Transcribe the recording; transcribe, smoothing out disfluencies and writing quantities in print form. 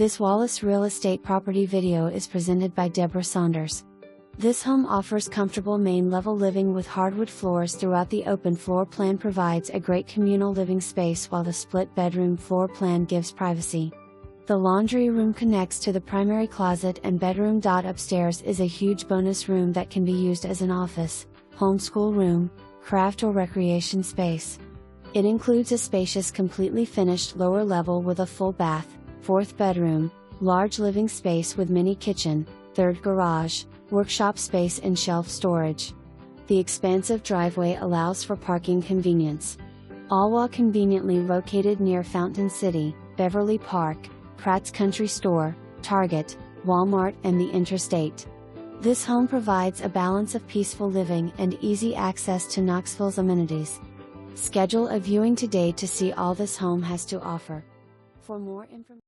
This Wallace Real Estate property video is presented by Deborah Saunders. This home offers comfortable main-level living with hardwood floors throughout. The open floor plan provides a great communal living space, while the split bedroom floor plan gives privacy. The laundry room connects to the primary closet, and bedroom.Upstairs is a huge bonus room that can be used as an office, homeschool room, craft or recreation space. It includes a spacious completely finished lower level with a full bath, fourth bedroom, large living space with mini kitchen, third garage, workshop space and shelf storage. The expansive driveway allows for parking convenience. All while conveniently located near Fountain City Beverly Park, Pratt's Country Store, Target, Walmart and the Interstate. This home provides a balance of peaceful living and easy access to Knoxville's amenities. Schedule a viewing today to see all this home has to offer. For more information